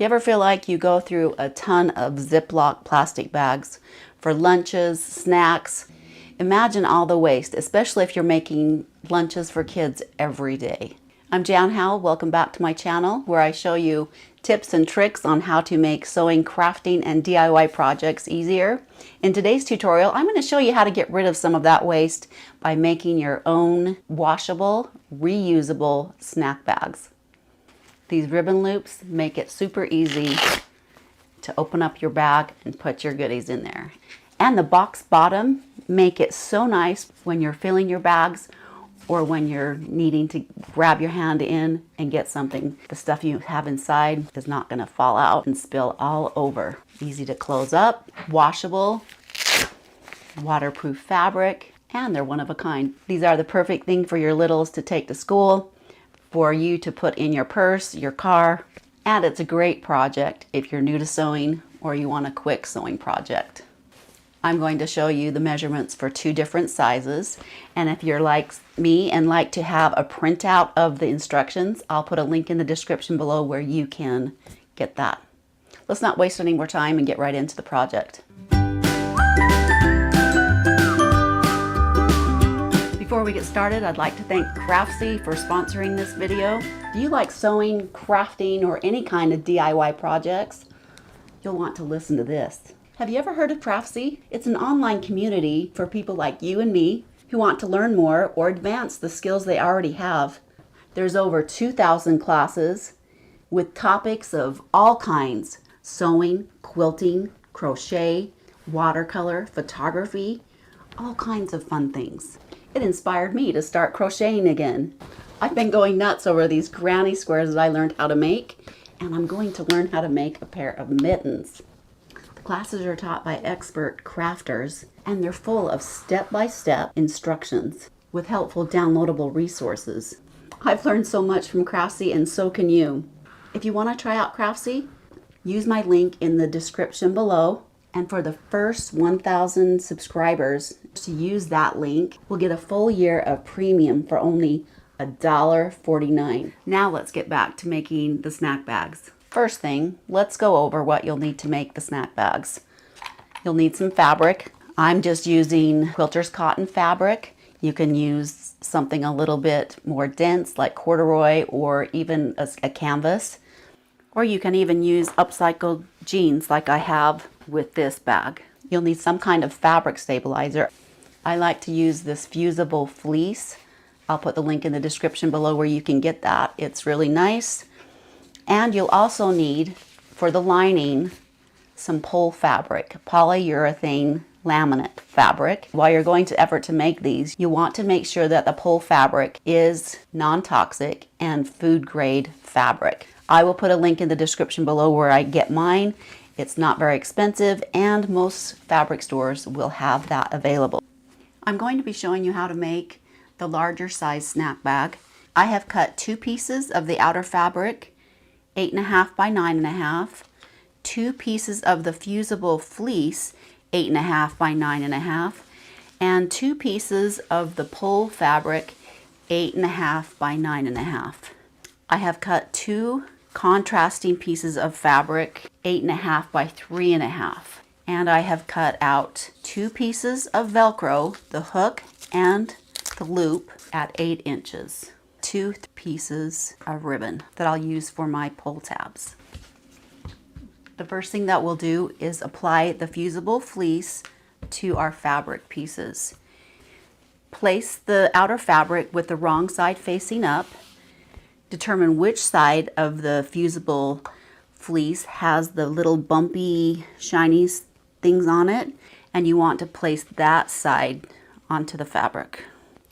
you ever feel like you go through a ton of Ziploc plastic bags for lunches, snacks? Imagine all the waste, especially if you're making lunches for kids every day. I'm Jan Howell. Welcome back to my channel where I show you tips and tricks on how to make sewing, crafting, and DIY projects easier. In today's tutorial, I'm going to show you how to get rid of some of that waste by making your own washable, reusable snack bags. These ribbon loops make it super easy to open up your bag and put your goodies in there. And the box bottom make it so nice when you're filling your bags or when you're needing to grab your hand in and get something. The stuff you have inside is not going to fall out and spill all over. Easy to close up, washable, waterproof fabric, and they're one of a kind. These are the perfect thing for your littles to take to school, for you to put in your purse, your car, and it's a great project if you're new to sewing or you want a quick sewing project. I'm going to show you the measurements for 2 different sizes, and if you're like me and like to have a printout of the instructions, I'll put a link in the description below where you can get that. Let's not waste any more time and get right into the project. Before we get started, I'd like to thank Craftsy for sponsoring this video. Do you like sewing, crafting, or any kind of DIY projects? You'll want to listen to this. Have you ever heard of Craftsy? It's an online community for people like you and me who want to learn more or advance the skills they already have. There's over 2,000 classes with topics of all kinds: sewing, quilting, crochet, watercolor, photography, all kinds of fun things. It inspired me to start crocheting again. I've been going nuts over these granny squares that I learned how to make, and I'm going to learn how to make a pair of mittens. Classes are taught by expert crafters, and they're full of step-by-step instructions with helpful downloadable resources. I've learned so much from Craftsy, and so can you. If you want to try out Craftsy, use my link in the description below, and for the first 1,000 subscribers to use that link, we'll get a full year of premium for only $1.49. Now let's get back to making the snack bags. First thing, let's go over what you'll need to make the snack bags. You'll need some fabric. I'm just using quilter's cotton fabric. You can use something a little bit more dense like corduroy or even a canvas. Or you can even use upcycled jeans like I have with this bag. You'll need some kind of fabric stabilizer. I like to use this Fusible fleece. I'll put the link in the description below where you can get that. It's really nice. And you'll also need, for the lining, some pole fabric, polyurethane laminate fabric. While you're going to effort to make these, you want to make sure that the pole fabric is non-toxic and food grade fabric. I will put a link in the description below where I get mine. It's not very expensive, and most fabric stores will have that available. I'm going to be showing you how to make the larger size snack bag. I have cut 2 pieces of the outer fabric, 8.5 by 9.5, 2 pieces of the Fusible fleece, 8.5 by 9.5, and 2 pieces of the pole fabric, 8.5 by 9.5. I have cut 2 contrasting pieces of fabric, 8.5 by 3.5, and I have cut out 2 pieces of Velcro, the hook and the loop, at 8 inches. 2 pieces of ribbon that I'll use for my pull tabs. The first thing that we'll do is apply the Fusible fleece to our fabric pieces. Place the outer fabric with the wrong side facing up. Determine which side of the Fusible fleece has the little bumpy, shiny things on it, and you want to place that side onto the fabric.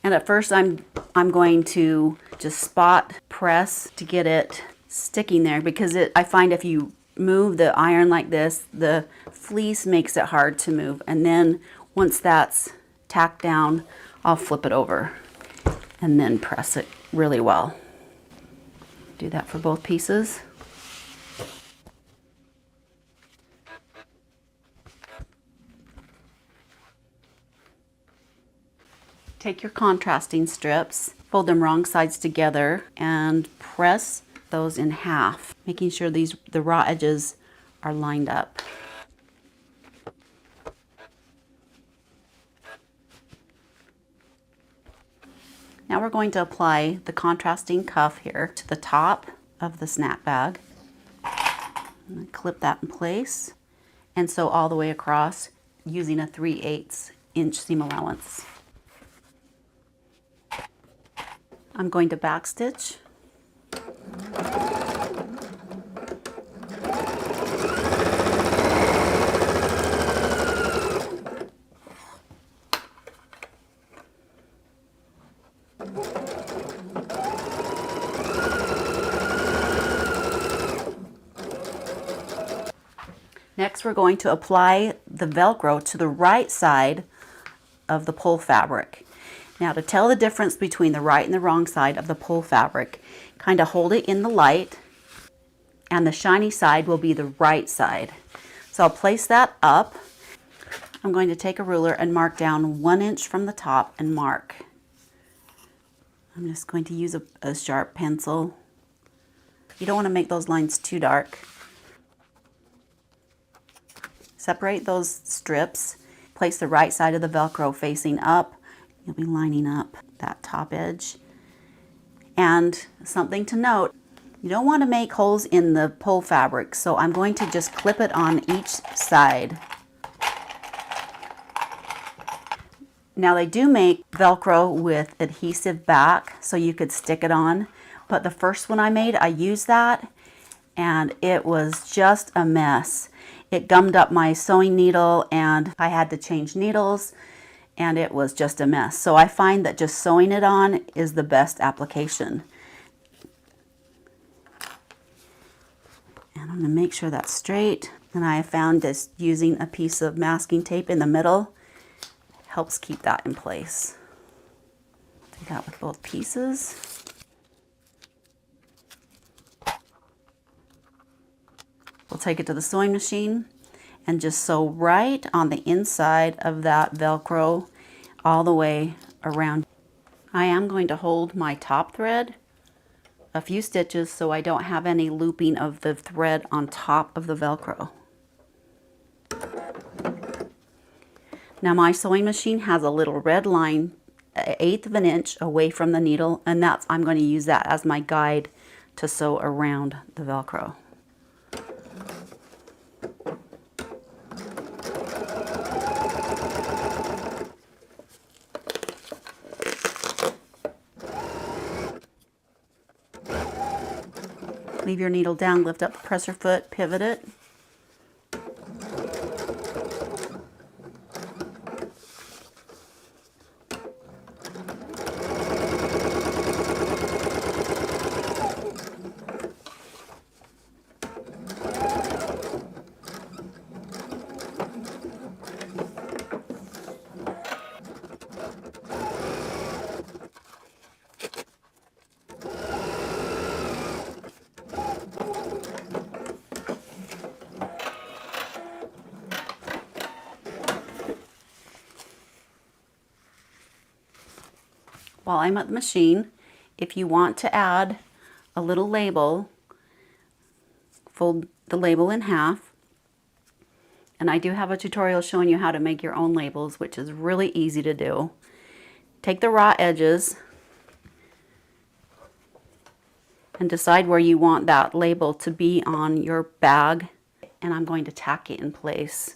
And at first I'm going to just spot press to get it sticking there, because I find if you move the iron like this, the fleece makes it hard to move. And then once that's tacked down, I'll flip it over and then press it really well. Do that for both pieces. Take your contrasting strips, fold them wrong sides together, and press those in half. making sure the raw edges are lined up. Now we're going to apply the contrasting cuff here to the top of the snap bag. I'm going to clip that in place and sew all the way across using a 3/8 inch seam allowance. I'm going to backstitch. Next, we're going to apply the Velcro to the right side of the pull fabric. Now, to tell the difference between the right and the wrong side of the pull fabric, kind of hold it in the light, and the shiny side will be the right side. So I'll place that up. I'm going to take a ruler and mark down 1 inch from the top and mark. I'm just going to use a sharp pencil. You don't want to make those lines too dark. Separate those strips. Place the right side of the Velcro facing up. You'll be lining up that top edge. And something to note, you don't want to make holes in the pull fabric, so I'm going to just clip it on each side. Now they do make Velcro with adhesive back, so you could stick it on, but the first one I made, I used that, and it was just a mess. It gummed up my sewing needle, and I had to change needles, and it was just a mess. So I find that just sewing it on is the best application. And I'm going to make sure that's straight. And I found just using a piece of masking tape in the middle helps keep that in place. Do that with both pieces. We'll take it to the sewing machine and just sew right on the inside of that Velcro all the way around. I am going to hold my top thread a few stitches so I don't have any looping of the thread on top of the Velcro. Now my sewing machine has a little red line 1/8 of an inch away from the needle, and I'm going to use that as my guide to sew around the Velcro. Leave your needle down, lift up the presser foot, pivot it. While I'm at the machine, if you want to add a little label, fold the label in half. And I do have a tutorial showing you how to make your own labels, which is really easy to do. Take the raw edges and decide where you want that label to be on your bag. And I'm going to tack it in place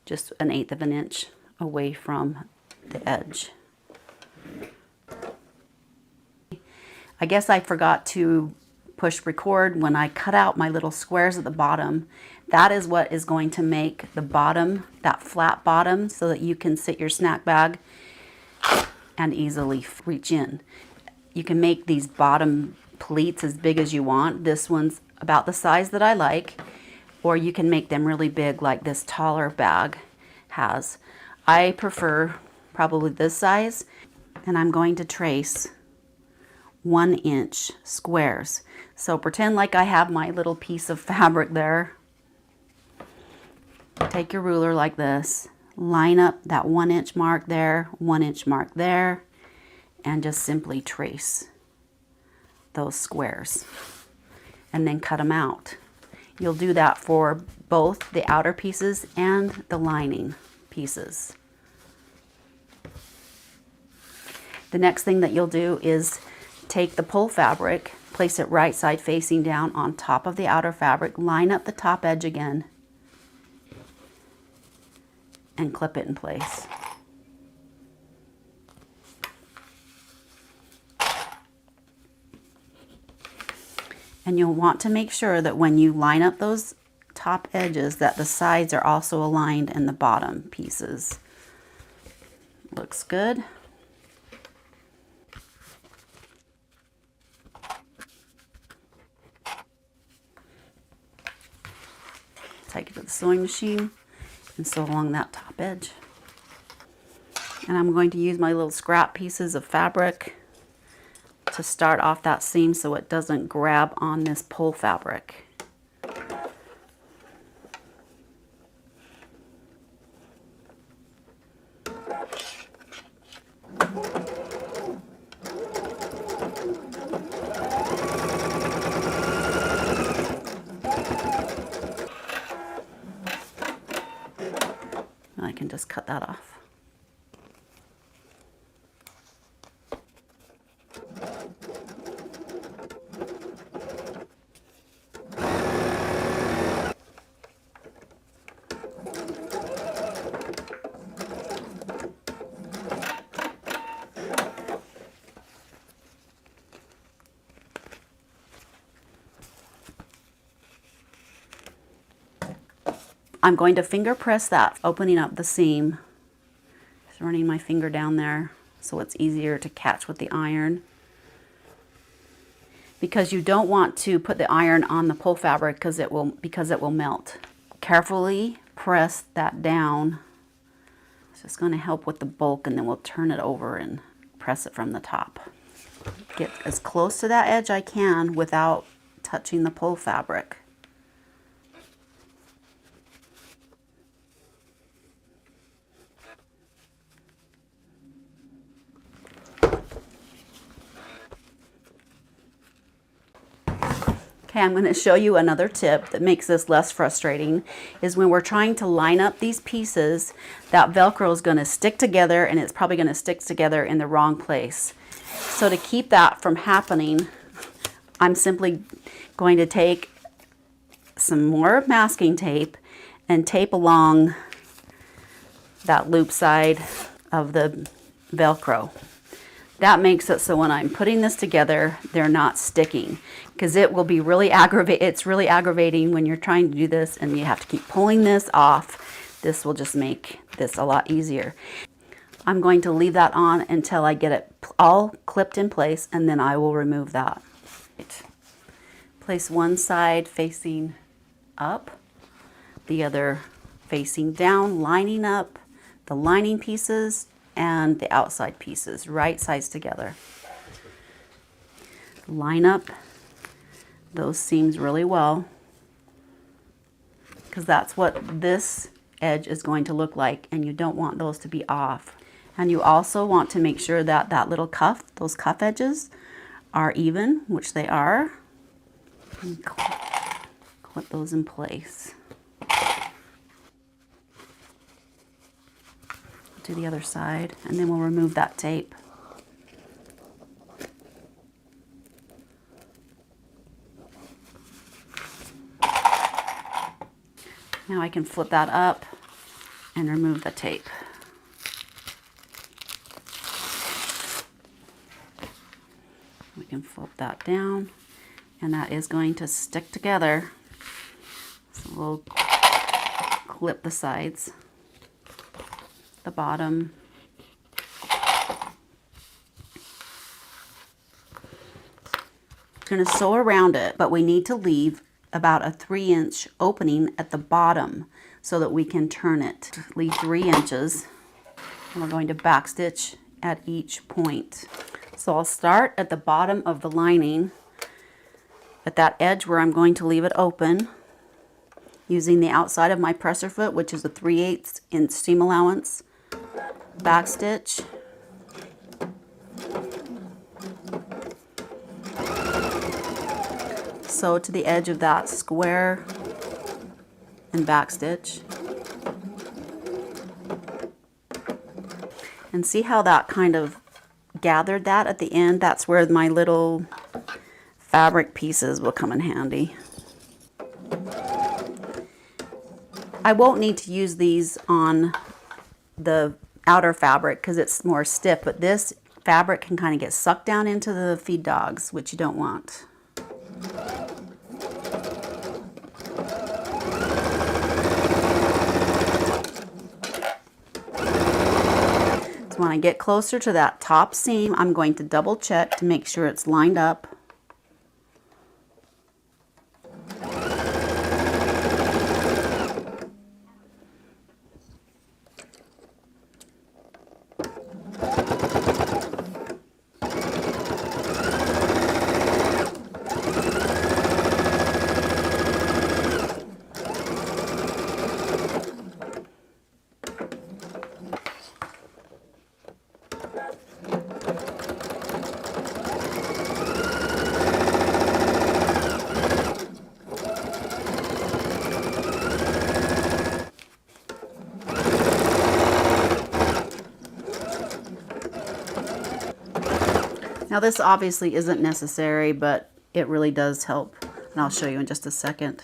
just 1/8 of an inch away from the edge. I guess I forgot to push record when I cut out my little squares at the bottom. That is what is going to make the bottom, that flat bottom, so that you can sit your snack bag and easily reach in. You can make these bottom pleats as big as you want. This one's about the size that I like, or you can make them really big like this taller bag has. I prefer probably this size, and I'm going to trace 1 inch squares. So pretend like I have my little piece of fabric there. Take your ruler like this, line up that 1 inch mark there, 1 inch mark there, and just simply trace those squares. and then cut them out. You'll do that for both the outer pieces and the lining pieces. The next thing that you'll do is take the pull fabric, place it right side facing down on top of the outer fabric, line up the top edge again, and clip it in place. And you'll want to make sure that when you line up those top edges that the sides are also aligned in the bottom pieces. Looks good. Take it to the sewing machine and sew along that top edge. And I'm going to use my little scrap pieces of fabric to start off that seam so it doesn't grab on this pull fabric. I can just cut that off. I'm going to finger press that, opening up the seam. Just running my finger down there so it's easier to catch with the iron. Because you don't want to put the iron on the pull fabric because it will melt. Carefully press that down. It's just going to help with the bulk, and then we'll turn it over and press it from the top. Get as close to that edge I can without touching the pull fabric. Okay, I'm going to show you another tip that makes this less frustrating. Is when we're trying to line up these pieces, that Velcro is going to stick together, and it's probably going to stick together in the wrong place. So to keep that from happening, I'm simply going to take some more masking tape and tape along that loop side of the Velcro. That makes it so when I'm putting this together, they're not sticking, because it will be really it's really aggravating when you're trying to do this and you have to keep pulling this off. This will just make this a lot easier. I'm going to leave that on until I get it all clipped in place, and then I will remove that. Place one side facing up, the other facing down, lining up the lining pieces and the outside pieces, right sides together. Line up those seams really well, because that's what this edge is going to look like, and you don't want those to be off. And you also want to make sure that that little cuff, those cuff edges are even, which they are. And clip those in place. Do the other side, and then we'll remove that tape. Now I can flip that up and remove the tape. We can flip that down, and that is going to stick together. So we'll clip the sides, the bottom. We're going to sew around it, but we need to leave about a 3-inch opening at the bottom so that we can turn it. Leave 3 inches, and we're going to backstitch at each point. So I'll start at the bottom of the lining at that edge where I'm going to leave it open, using the outside of my presser foot, which is a 3/8 inch seam allowance. Backstitch, sew to the edge of that square and back stitch. And see how that kind of gathered that at the end? That's where my little fabric pieces will come in handy. I won't need to use these on the outer fabric because it's more stiff, but this fabric can kind of get sucked down into the feed dogs, which you don't want. So when I get closer to that top seam, I'm going to double check to make sure it's lined up. Now this obviously isn't necessary, but it really does help, and I'll show you in just a second.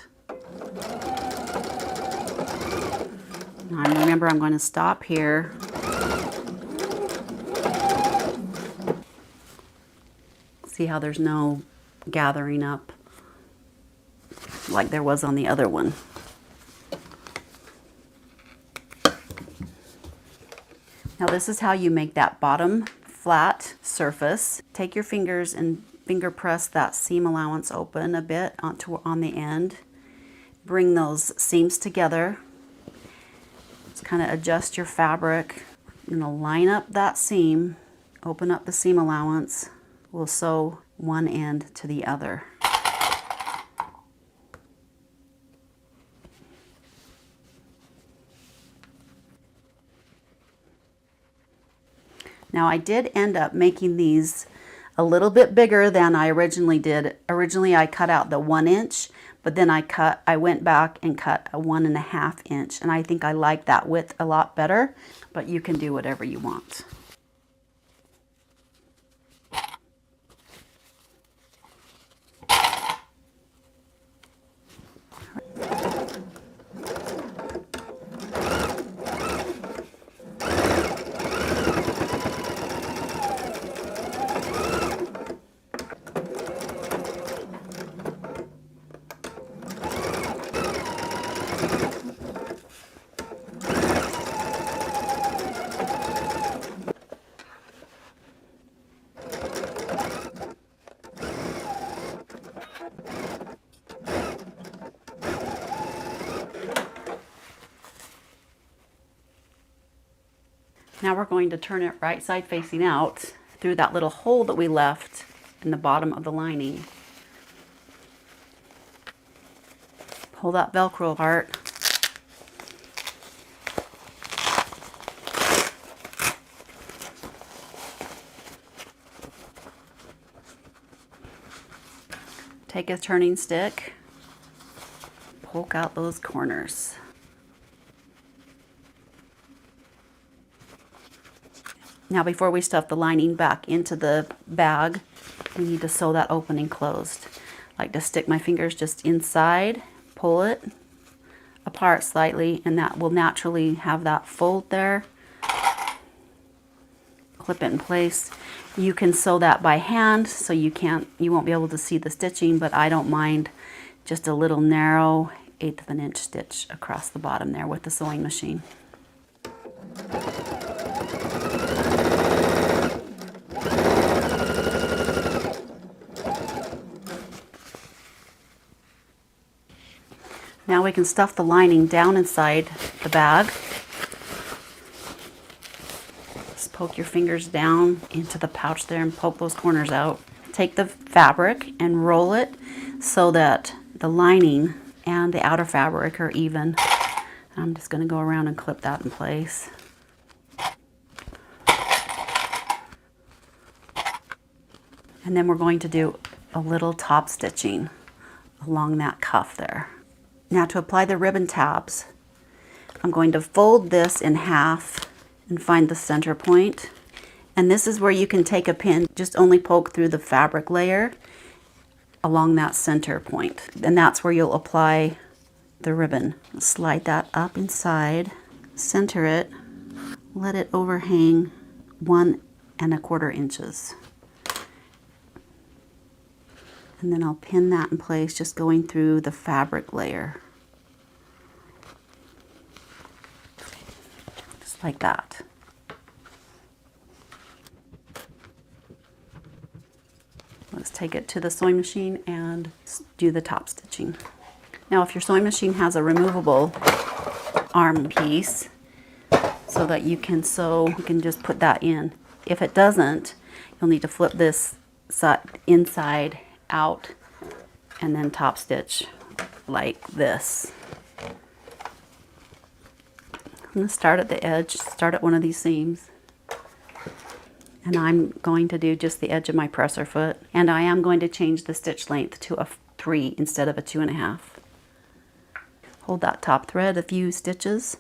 Now remember, I'm going to stop here. See how there's no gathering up like there was on the other one. Now this is how you make that bottom flat surface. Take your fingers and finger press that seam allowance open a bit on the end. Bring those seams together. Just kind of adjust your fabric. I'm going to line up that seam, open up the seam allowance. We'll sew one end to the other. Now I did end up making these a little bit bigger than I originally did. Originally I cut out the 1 inch, but then I went back and cut a 1.5 inch, and I think I like that width a lot better, but you can do whatever you want. Now we're going to turn it right side facing out through that little hole that we left in the bottom of the lining. Pull that Velcro apart. Take a turning stick, poke out those corners. Now before we stuff the lining back into the bag, we need to sew that opening closed. I like to stick my fingers just inside, pull it apart slightly, and that will naturally have that fold there. Clip it in place. You can sew that by hand, so you won't be able to see the stitching, but I don't mind just a little narrow 1/8 of an inch stitch across the bottom there with the sewing machine. Now we can stuff the lining down inside the bag. Just poke your fingers down into the pouch there and poke those corners out. Take the fabric and roll it so that the lining and the outer fabric are even. I'm just going to go around and clip that in place. And then we're going to do a little top stitching along that cuff there. Now to apply the ribbon tabs, I'm going to fold this in half and find the center point. And this is where you can take a pin, just only poke through the fabric layer along that center point. And that's where you'll apply the ribbon. Slide that up inside, center it, let it overhang 1 1/4 inches. And then I'll pin that in place, just going through the fabric layer. Just like that. Let's take it to the sewing machine and do the top stitching. Now if your sewing machine has a removable arm piece so that you can sew, you can just put that in. If it doesn't, you'll need to flip this inside out and then top stitch like this. I'm going to start at the edge, start at one of these seams. And I'm going to do just the edge of my presser foot. And I am going to change the stitch length to a 3 instead of a 2 1/2. Hold that top thread a few stitches.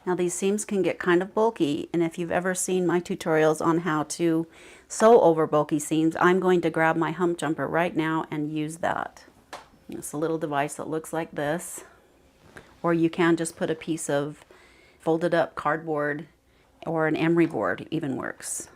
Now these seams can get kind of bulky, and if you've ever seen my tutorials on how to sew over bulky seams, I'm going to grab my hump jumper right now and use that. It's a little device that looks like this, or you can just put a piece of folded up cardboard or an emery board even works.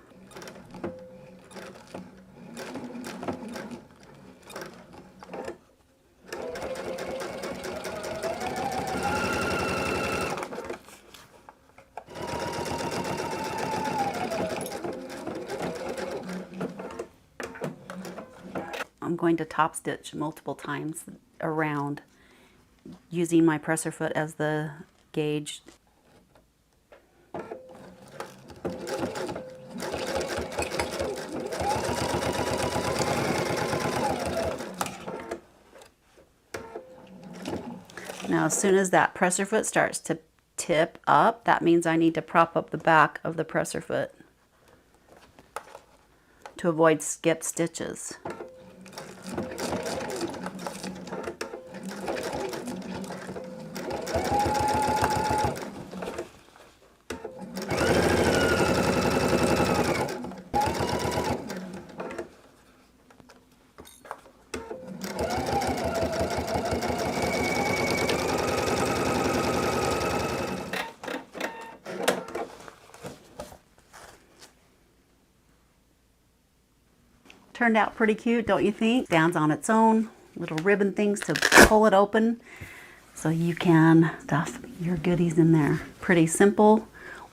I'm going to top stitch multiple times around using my presser foot as the gauge. Now as soon as that presser foot starts to tip up, that means I need to prop up the back of the presser foot to avoid skip stitches. Turned out pretty cute, don't you think? Stands on its own, little ribbon things to pull it open so you can stuff your goodies in there. Pretty simple,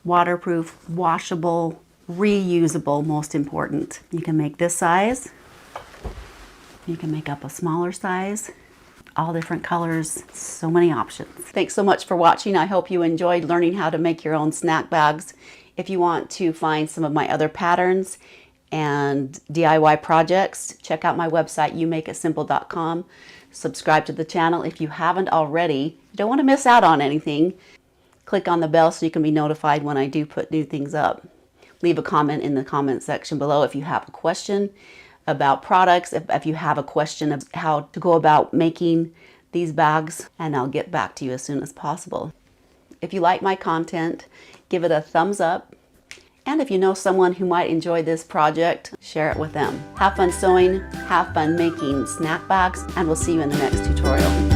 waterproof, washable, reusable, most important. You can make this size, you can make up a smaller size, all different colors, so many options. Thanks so much for watching. I hope you enjoyed learning how to make your own snack bags. If you want to find some of my other patterns and DIY projects, check out my website, youmakeitsimple.com. Subscribe to the channel if you haven't already. You don't want to miss out on anything. Click on the bell so you can be notified when I do put new things up. Leave a comment in the comment section below if you have a question about products, if you have a question of how to go about making these bags, and I'll get back to you as soon as possible. If you like my content, give it a thumbs up. And if you know someone who might enjoy this project, share it with them. Have fun sewing, have fun making snack bags, and we'll see you in the next tutorial.